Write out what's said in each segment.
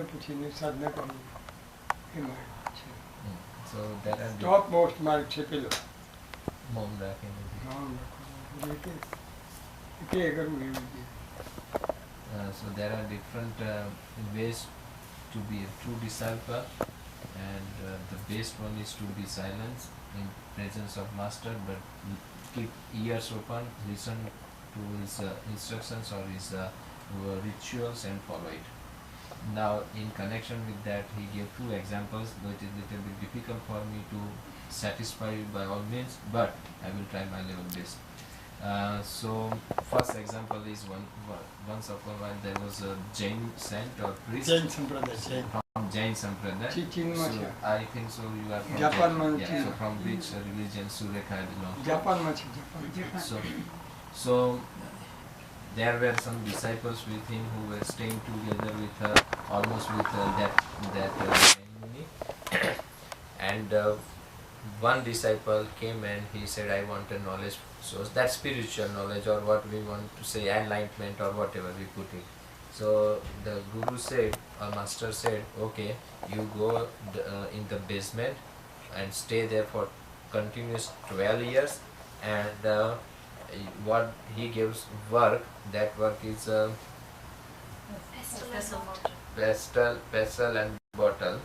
પછીની સાધના કરવી એ માર્ગ છે. So that are top most માર્ગ છે પેલો મૌન રાખીને. મૌન રાખવાનું કે કરવું એવું છે. So there are different ways to be a true disciple, and the best one is to be silent in presence of master, but keep ears open, listen to his instructions or his rituals and follow it. Now in connection with that, he gave two examples, but it is little bit difficult for me to satisfy you by all means, but I will try my level best. So first example is once upon a while there was a Jain saint or priest Jain સંપ્રદાય છે from Jain Sampradaya. ચીનમાં So છે I think so you are from જાપાનમાં Jain. છે. Yeah, so from which religion Surekha belongs? જાપાનમાં છે Japan So there were some disciples with him who were staying together with almost with that Jain Muni. And one disciple came and he said, I want a knowledge, so that spiritual knowledge, or what we want to say, enlightenment, or whatever we put it. So the guru said, or master said, okay, you go in the basement and stay there for continuous 12 years, and what he gives work, that work is pestle and bottle,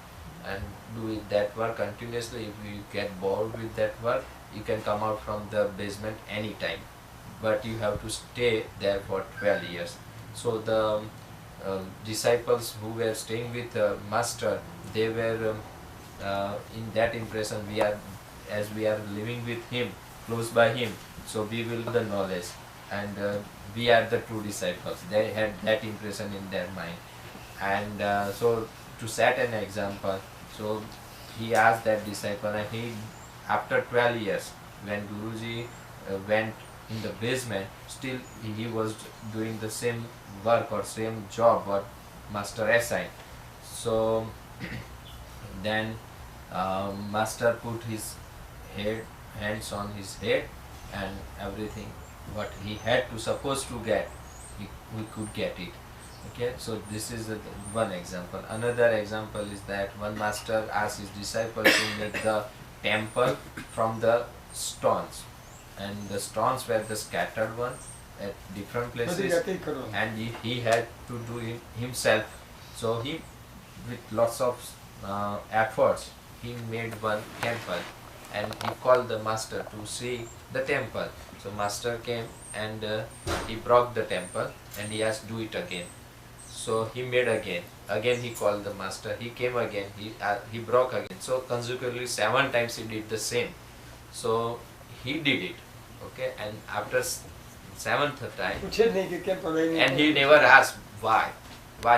and do it that work continuously. If you get bored with that work, you can come out from the basement anytime, but you have to stay there for 12 years. So the disciples who were staying with master, they were in that impression, we are, as we are living with him, close by him, so we will have the knowledge, and we are the true disciples. They had that impression in their mind. And so to set an example, so he asked that disciple, and he, after 12 years, when Guruji went in the basement, still he was doing the same work or same job what master assigned. So then master put his hands on his head, and everything what he had to supposed to get, we could get it. Okay, so this is one example. Another example is that one master asked his disciple to make the temple from the stones, and the stones were the scattered one at different places, and he had to do it himself. So he, with lots of efforts, he made one temple, and he called the master to see the temple. So master came and he broke the temple, and he asked, do it again. So he made again he called the master, he came again, he broke again. So consequently 7 times he did the same. So he did it, okay, and after 7th time, and he never asked why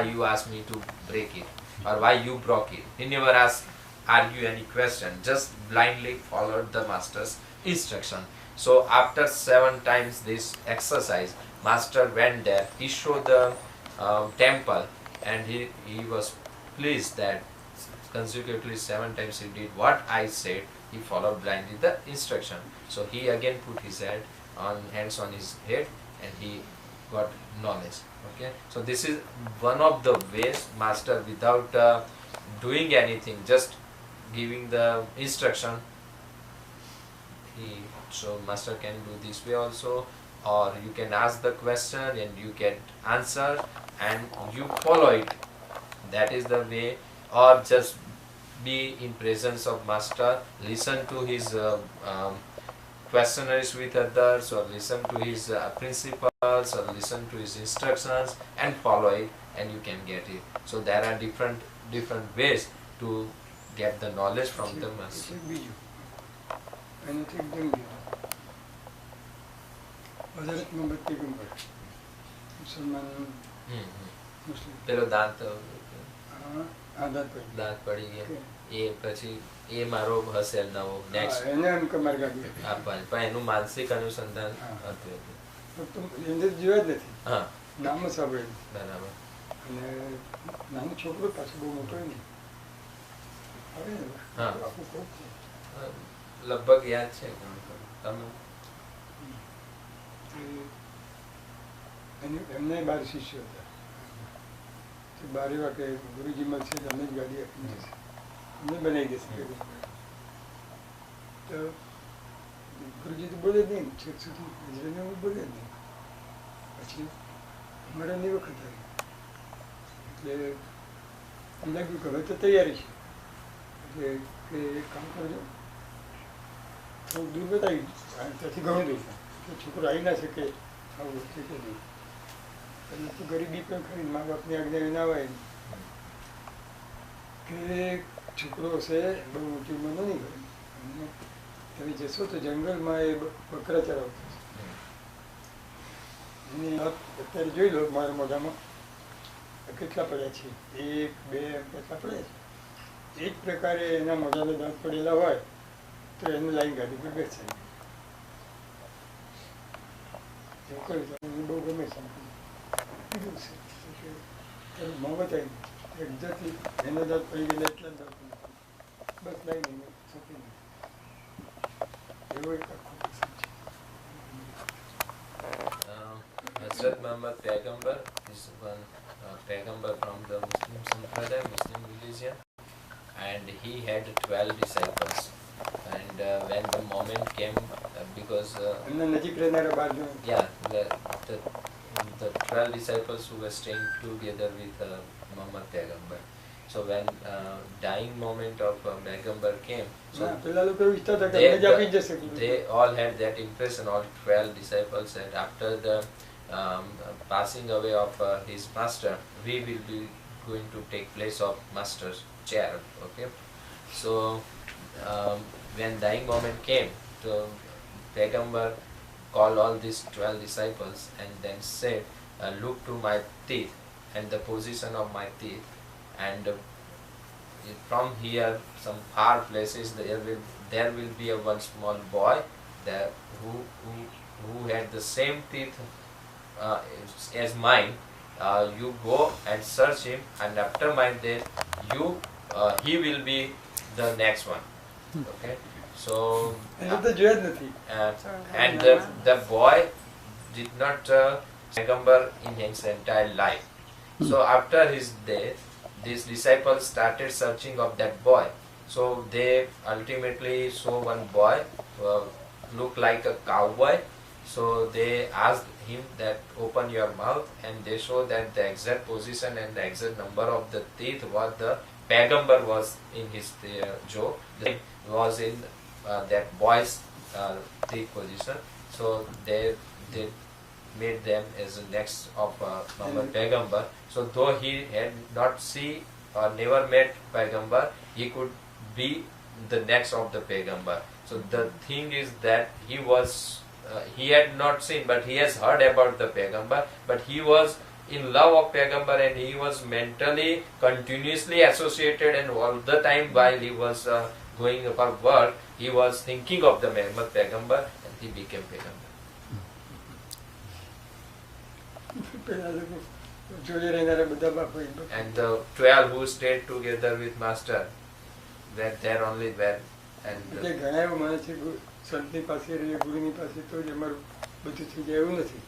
you asked me to break it, or why you broke it. He never asked, argue any question, just blindly followed the master's instruction. So after 7 times this exercise, master went there, he showed the temple, and he was pleased that consecutively 7 times he did what I said, he followed blindly the instruction. So he again put his hands on his head, and he got knowledge. Okay, so this is one of the ways master, without doing anything, just giving the instruction, so master can do this way also, or you can ask the question and you get answer and you follow it. That is the way. Or just be in presence of master, listen to his questionnaires with others, or listen to his principles, or listen to his instructions and follow it, and you can get it. So there are different ways to get the knowledge from the master. પેલો દાંત પડી ગયો, એ પછી એ મારો હશે નવો next આપવાનું, પણ એનું માનસિક અનુસંધાન હતું. જોયા જ નથી, હા, નામ સાંભળે બરાબર. અને નાનું છોકરો પાછું બહુ મોટો નહીં, હા, લગભગ યાદ છે તમે. એમને 12 શિષ્યો હતા, તો બાર એવા કે ગુરુજી મળશે તો અમને જ ગાડી આપી જશે, અમને બનાવી દેશે કે તો ગુરુજી તો બોલે જ નહીં છેક સુધી, હજરને હું બોલે જ નહીં. પછી અમારાની વખત આવી એટલે એમ લાગ્યું કે હવે તો તૈયારી છે, એટલે કે એક કામ કરજો, થોડુંક દૂર બતાવી ત્યાંથી ઘણું દૂર તો છોકરો આવી ના શકે આવું વસ્તુ કે નહીં. એટલે તો ગરીબી પણ ખરી, મા બાપની આજ્ઞા ના હોય કે છોકરો હશે બહુ મોટી ઉંમરનો નહીં હોય, તમે જશો તો જંગલમાં એ બકરા ચરાવતો છે. એની અત્યારે જોઈ લો મારા મોઢામાં કેટલા પડ્યા છે, 1, 2 કેટલા પડ્યા છે. એ જ પ્રકારે એના મોઢાને દાંત પડેલા હોય તો એને લાઈન ગાડી પર બેસાય. એવું કર્યું તો મને બહુ ગમે છે. કીધું છે મોં બતાવી એક્ઝેક્ટલી એનો દાંત પડી ગયેલા એટલા દાંત બસ લાઈન સોંપી નહીં. એવો એક આખો પ્રસંગ છે. Hazrat Muhammad Paygambar is one Paygambar from the Muslim Sampradaya, Muslim religion, and he had 12 disciples. And when the moment came, because એમના નજીક રહેનારા 12 જણ. yeah, the 12 disciples who were staying together with Muhammad Paygambar. So when dying moment of Paygambar came, so પેલા લોકો એવું ઈચ્છતા હતા કે અમને જ આપી જ જશે. they all had that impression. All 12 disciples said, after the passing away of his master, we will be going to take place of master's chair. Okay, so when dying moment came, the Paygambar called all these 12 disciples and then said, look to my teeth and the position of my teeth, and from here some far places there will be a one small boy there who had the same teeth as mine. You go and search him, and after my death he will be the next one. Okay, so and the boy did not Paygambar in his entire life. So after his death, these disciples started searching of that boy. So they ultimately saw one boy look like a cowboy. So they asked him that open your mouth, and they show that the exact position and the exact number of the teeth what the Paygambar was in his jaw was in that boy's teeth position. So they made them as the next of Muhammad Paygambar. So though he had not seen or never met Paygambar, he could be the next of the Paygambar. So the thing is that he had not seen, but he has heard about the Paygambar, but he was in love of Paygambar, and he was mentally continuously associated, and all the time while he was going for work, he was thinking of the Muhammad Paygambar, and he became Paygambar. And the 12 who stayed together with master were there only when, and ઘણા એવું માને છે સંતની પાસે રહીએ ગુરુની પાસે તો જ અમારું બધું થઈ જાય એવું નથી.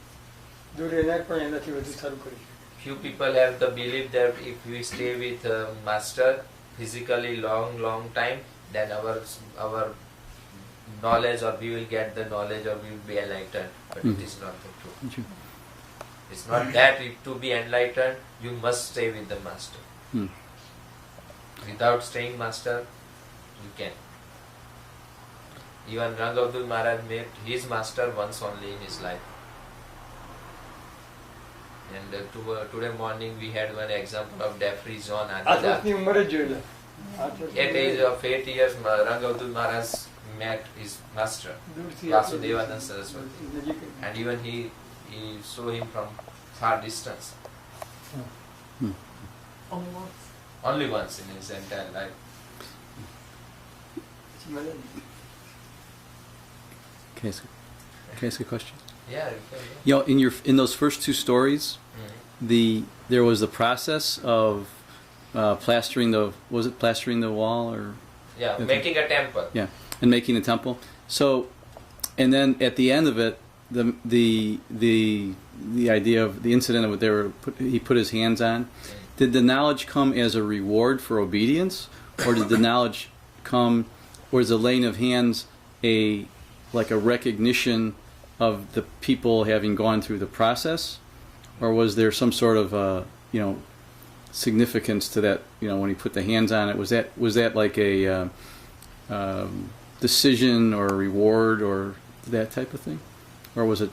દૂર રહેનાર પણ એનાથી વધુ સારું કરી શકે. few people have the belief that if we stay with master physically long time, then our knowledge, or we will get the knowledge, or we will be enlightened. But it is not the truth. It's not that if to be enlightened you must stay with the master. Without staying master, you can. Even Avadhutaji Maharaj met his master once only in his life. And today morning we had one example of Defri John આઠની ઉંમરે જ જોયેલા. At age of 8 years, Avadhutaji Maharaj met his master, Vasudevananda Saraswati, and even he saw him from far distance. Only once in his entire life. Can I ask a question? Yeah, you can, yeah. You know, in those first two stories, there was the process of plastering the wall, or yeah, making a temple. Yeah, and making the temple. So, and then at the end of it, the idea of the incident of what he put his hands on. did the knowledge come as a reward for obedience, or did the knowledge come, or is the laying of hands like a recognition of the people having gone through the process, or was there some sort of significance to that? When he put the hands on it, was that like a decision or a reward or that type of thing, or was it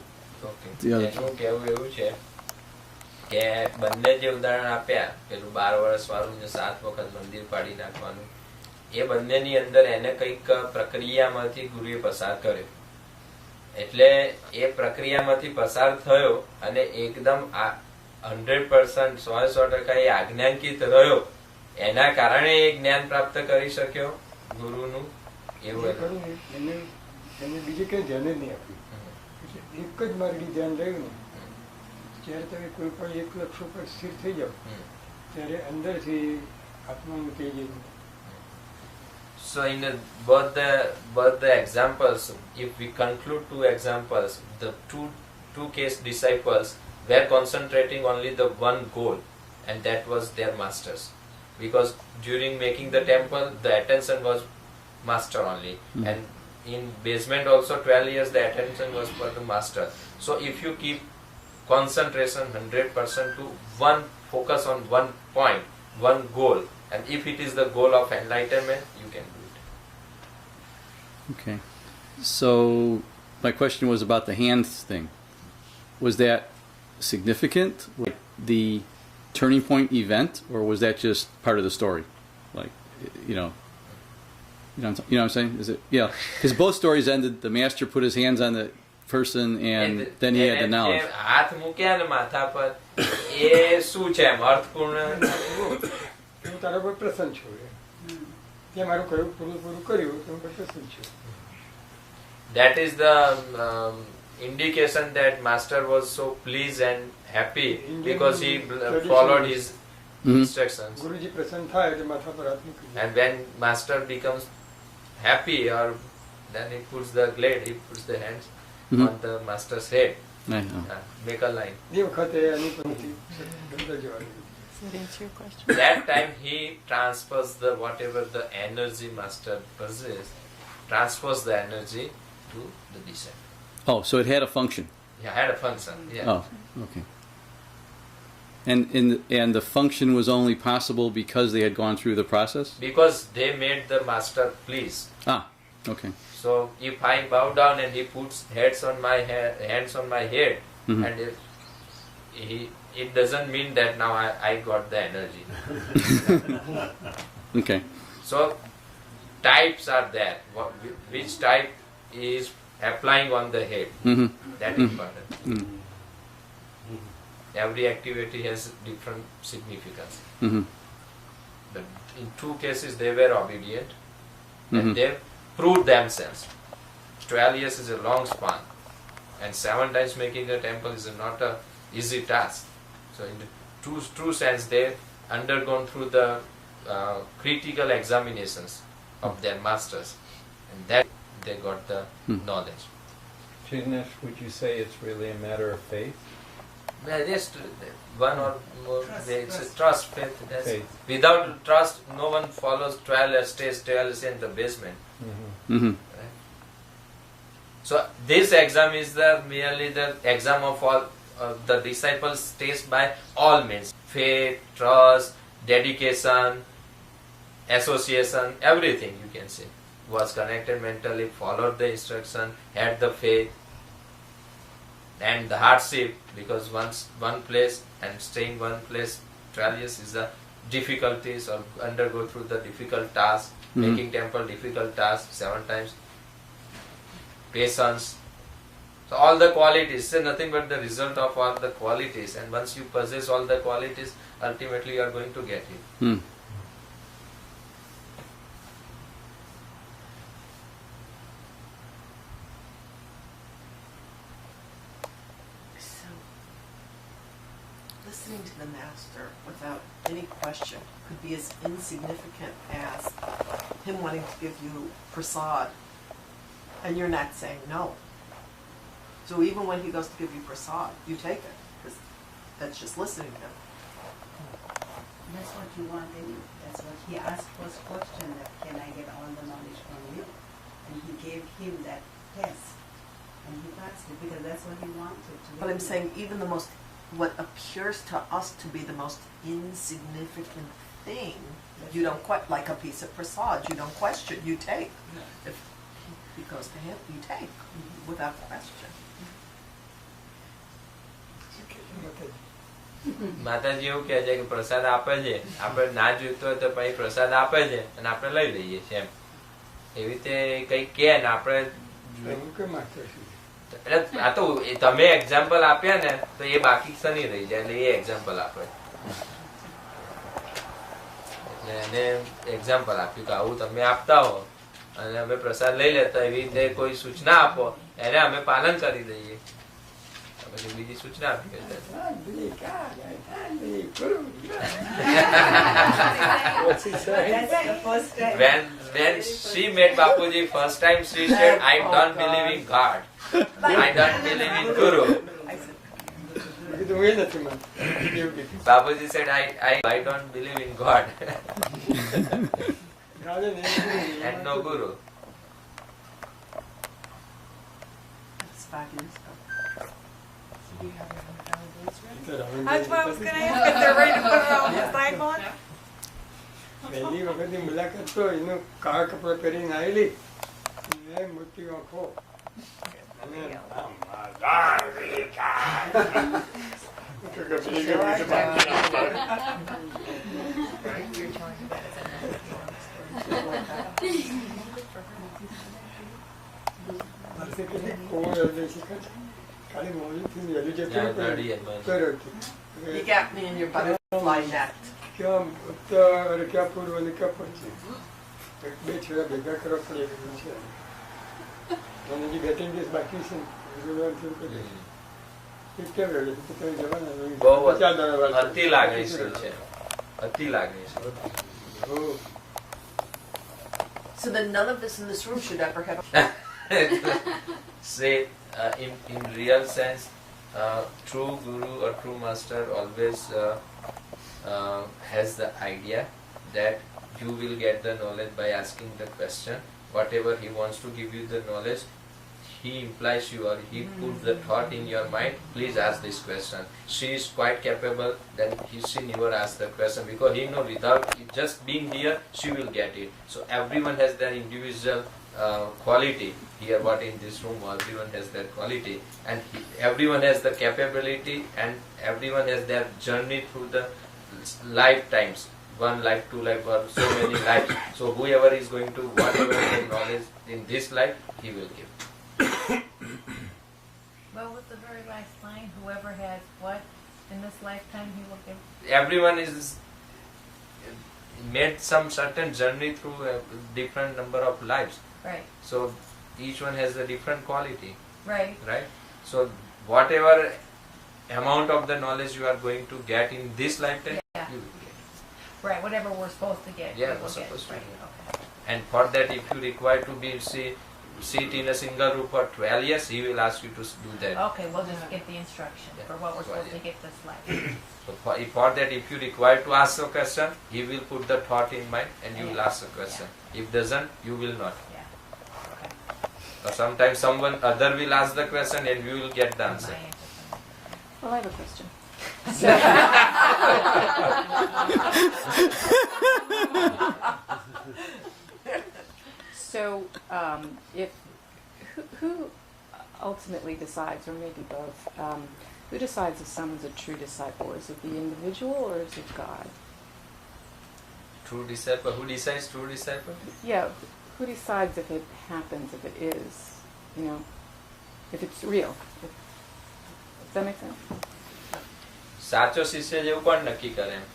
the other? એનું કહેવું એવું છે કે બંને જે ઉદાહરણ આપ્યા પેલું 12 વર્ષ વાળું ને 7 વખત મંદિર પાડી નાખવાનું, એ બંનેની અંદર એને કઈક પ્રક્રિયામાંથી ગુરુએ પસાર કર્યો. એટલે એ પ્રક્રિયામાંથી પસાર થયો અને એકદમ 100% 100% એ આજ્ઞાંકિત રહ્યો, એના કારણે એ જ્ઞાન પ્રાપ્ત કરી શક્યો ગુરુનું. એવું એને બીજે કઈ ધ્યાન જ નહીં આપ્યું. એક જ માર્ગી ધ્યાન રહ્યું ને, જ્યારે તમે કોઈ પણ એક લક્ષ્ય પર સ્થિર થઈ જાઓ ત્યારે અંદરથી આત્માનું તેજ. So in both the examples, if we conclude two examples, the two case disciples were concentrating only the one goal, and that was their masters, because during making the temple the attention was master only, and in basement also 12 years the attention was for the master. So if you keep concentration 100% to one, focus on one point, one goal, and if it is the goal of enlightenment, you can do it. Okay. So my question was about the hands thing. Was that significant, like the turning point event, or was that just part of the story? Like, you know what I'm saying? Is it? Yeah. Because both stories ended, the master put his hands on the person and then he had the knowledge. હાથ મૂક્યા ને માથા પર, એ શું છે એમ અર્થપૂર્ણ? હું તારા પર પ્રસન્ન છું, તે મારું કયું પૂરું કર્યું તો હું પ્રસન્ન છું. That is the indication that master was so pleased and happy because he followed his instructions. ગુરુજી પ્રસન્ન થાય એટલે માથા પર હાથ મૂકી. And when master becomes happy, or then he puts the glade, he puts the hands on the master's head. Make a line. એ વખતે એની પરથી ગંદા જવાની. Does that answer your question? That time he transfers the whatever the energy master possessed, transfers the energy to the disciple. Oh, so it had a function. Yeah, had a function. Yeah. Oh, okay. And the function was only possible because they had gone through the process? Because they made the master pleased. Ah, okay. So if I bow down and he puts hands on my head, and if it doesn't mean that now I got the energy. Okay. So types are there. Which type is applying on the head? That is important. Every activity has different significance. But in two cases they were obedient, and they proved themselves. 12 years is a long span, and 7 times making a temple is not a easy task. So in the true sense, they undergone through the critical examinations of their masters, and that they got the knowledge. Jignesh, would you say it's really a matter of faith? Well, yes, one or more. It's a trust, faith. Faith. Without trust, no one follows 12 years, stays 12 years in the basement. Right? So this exam is merely the exam of all the disciples taste by all means: faith, trust, dedication, association, everything you can say. Was connected mentally, followed the instruction, had the faith, and the hardship, because one place and staying one place 12 years is the difficulties, or undergo through the difficult task, making temple difficult task 7 times, patience. So all the qualities, say nothing but the result of all the qualities, and once you possess all the qualities, ultimately you are going to get it. So, listening to the master without any question could be as insignificant as him wanting to give you prasad, and you're not saying no. So even when he goes to give you prasad, you take it, because that's just listening to him. That's what you want, and that's what he asked first question, that can I get all the knowledge from you? And he gave him that test, and he passed it because that's what he wanted to. But I'm saying even the most, what appears to us to be the most insignificant thing, you don't quite, like a piece of prasad, you don't question, you take. If it goes to him, you take, without question. માતાજી એવું કહે છે કે પ્રસાદ આપે છે, આપણે ના જોઈતો હોય તો પછી પ્રસાદ આપે છે અને આપણે લઈ લઈએ છીએ એમ. એવી રીતે કઈ કે ને આપણે એટલે આ તો તમે એક્ઝામ્પલ આપ્યા ને તો એ બાકી શની રહી જાય એટલે એ એક્ઝામ્પલ આપે એટલે એને એક્ઝામ્પલ આપ્યું કે આવું તમે આપતા હો અને અમે પ્રસાદ લઈ લેતા એવી રીતે કોઈ સૂચના આપો એને અમે પાલન કરી દઈએ પછી બીજી સૂચના આપી when she met Bapuji first time, she said, I don't believe in God, I don't believe in Guru. Bapuji said, I don't believe in God and no Guru. That's fabulous. That's what I was going to ask, if they're ready to put it on the cyclone. પહેલી વખતની મુલાકાત તો એનું કાળા કપડા પહેરીને આવેલી મોટી આંખો અને ખાલી મોડું વહેલું જતું You got me in your butterfly net. ક્યાં ઉત્તર ક્યાં પૂર્વ અને ક્યાં પશ્ચિમ બે છેડા ભેગા કરવા પડે એવું છે અને જે 2-3 દિવસ બાકી છે અતિ લાગણીશીલ છે અતિ લાગણીશીલ. So then none of us in this room should ever have. Say in real sense, true guru or true master always has the idea that you will get the knowledge by asking the question. Whatever he wants to give you the knowledge, he implies you or he puts the thought in your mind, please ask this question. She is quite capable, then she never asks the question because he knows without just being here, she will get it. So everyone has their individual quality. Here what in this room, everyone has their quality and everyone has the capability and everyone has their journey through the lifetimes, 1 life, 2 life or so many lives. So whoever is going to whatever the knowledge in this life, he will give. Well, with the very last line, whoever has what in this lifetime, he will give. Everyone is made some certain journey through a different number of lives. Right. So each one has a different quality. Right. Right? So whatever amount of the knowledge you are going to get in this lifetime, Yeah. you will get. Right. Whatever we're supposed to get. Yeah, we will we're supposed get. to Right. get. Okay. And for that, if you require to be sit in a single room for 12 years, he will ask you to do that. Okay, we'll just get the instruction Yeah. for what we're supposed Yeah. to get this life. So for that, if you require to ask a question, he will put the thought in mind and you will Yeah. ask a question. If doesn't, you will not. Yeah. Okay. Or sometimes someone other will ask the question and you will get the answer. My answer for that. Well, I have a question. So, if who ultimately decides, or maybe both, who decides if someone's a true disciple? Is it the individual or is it God? True disciple. Who decides true disciple? Yeah, who decides if it happens, if it is, if it's real? Does that make sense? સાચો શિષ્ય જેવું કોણ નક્કી કરે એમ?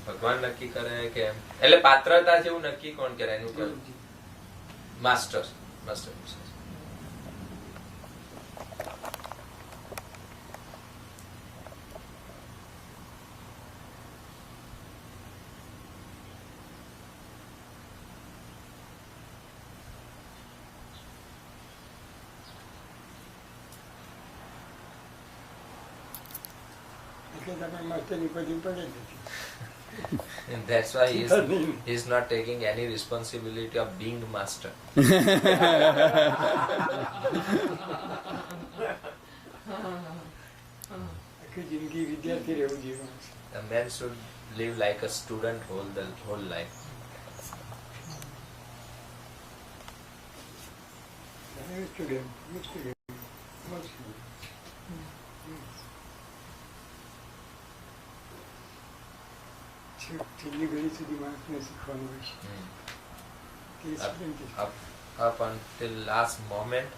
ભગવાન નક્કી કરે કે એમ? એટલે પાત્રતા જેવું નક્કી કોણ કરે એનું માસ્ટર. એટલે તમે માસ્ટરની પદવી પડે જ નથી And that's why he's not taking any responsibility of being master. આખી જિંદગી વિદ્યાર્થી રહેવું જીવન છે. A man should live like a student the whole life. Student છેલ્લી ઘડી સુધી માણસને શીખવાનું હોય છે. કે student છે. Up until last moment,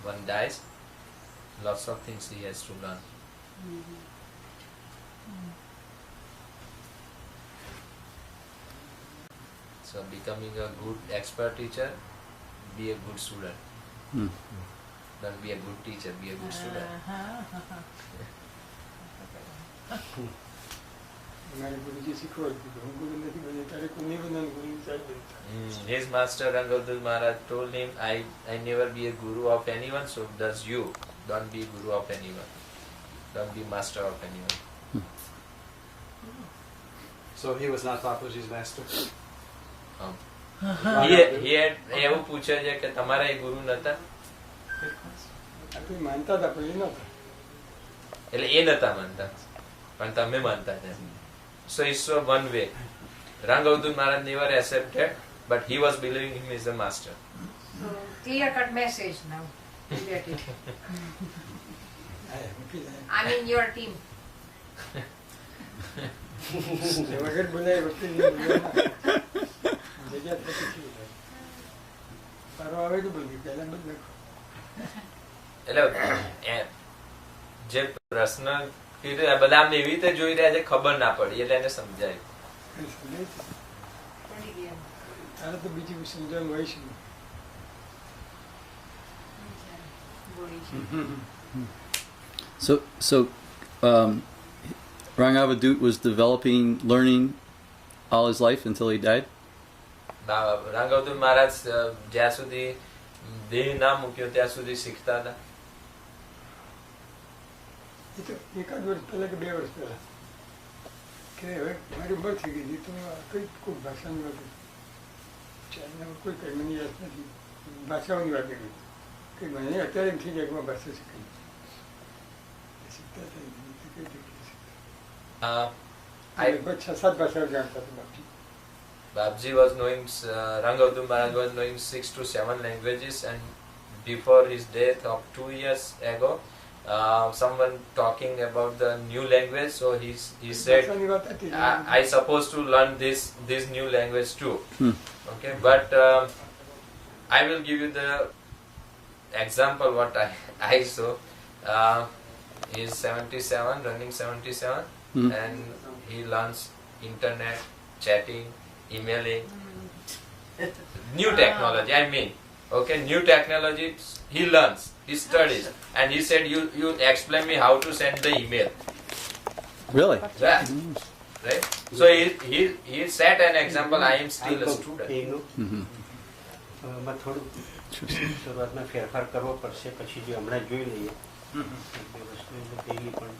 one dies, lots of things he has to learn. So becoming a good expert teacher, be a good student. Don't be a good teacher, be a good student. મારે ગુરુજી શીખવાડતું હતું. હું ગુરુ નથી બન્યો ત્યારે કોઈ નિબંધન ગુરુ સાહેબ બનતા. His master Avadhutaji Maharaj told him, I never be a guru of anyone, so does you. Don't be guru of anyone. Don't be master of anyone. So he was not Thakurji's master? He had એવું પૂછે છે કે તમારા એ ગુરુ નતા? આપણે માનતા હતા પણ એ નહોતા. એટલે એ નતા માનતા પણ તમે માનતા હતા. So it's one way. Avadhutaji Maharaj never accepted, but he was believing him as a master. So clear cut message now. You get it. I mean your team. વગર બોલાય વખતે જગ્યા થતી સારો આવે તો બોલી પહેલા બધું નાખો. એટલે જે પ્રશ્ન કીધો બધા આમ એવી રીતે જોઈ રહ્યા છે ખબર ના પડી એટલે એને સમજાય. તારે તો બીજી સમજણ હોય છે. So Avadhut was developing, learning all his life until he died? Avadhutaji Maharaj જ્યાં સુધી દેહ ના મૂક્યો ત્યાં સુધી શીખતા હતા. એ તો એકાદ વર્ષ પહેલા કે 2 વર્ષ પહેલા કે હવે મારી ઉંમર થઈ ગઈ તો કઈ કોઈ ભાષાની વાત કોઈ કઈ મને યાદ નથી. ભાષાઓની વાત કરી કે મને અત્યારે એમ થઈ જાય કે ભાષા શીખી શીખતા હતા કઈ લગભગ 6-7 ભાષાઓ જાણતા હતા બાકી. Babji was knowing, Avadhutaji Maharaj was knowing 6 to 7 languages, and before his death of 2 years ago, someone talking about the new language, so he said, I supposed to learn this new language too. Okay, but I will give you the example what I saw. He is 77, running 77, and he learns internet, chatting, emailing, new technology, I mean, okay, new technology he learns, he studies, and he said, you explain me how to send the email. Really? Yeah. Right? So he set an example, I am still a student. થોડું શરૂઆતમાં ફેરફાર કરવો પડશે પછી જો હમણાં જોઈ લઈએ 2 વર્ષની પણ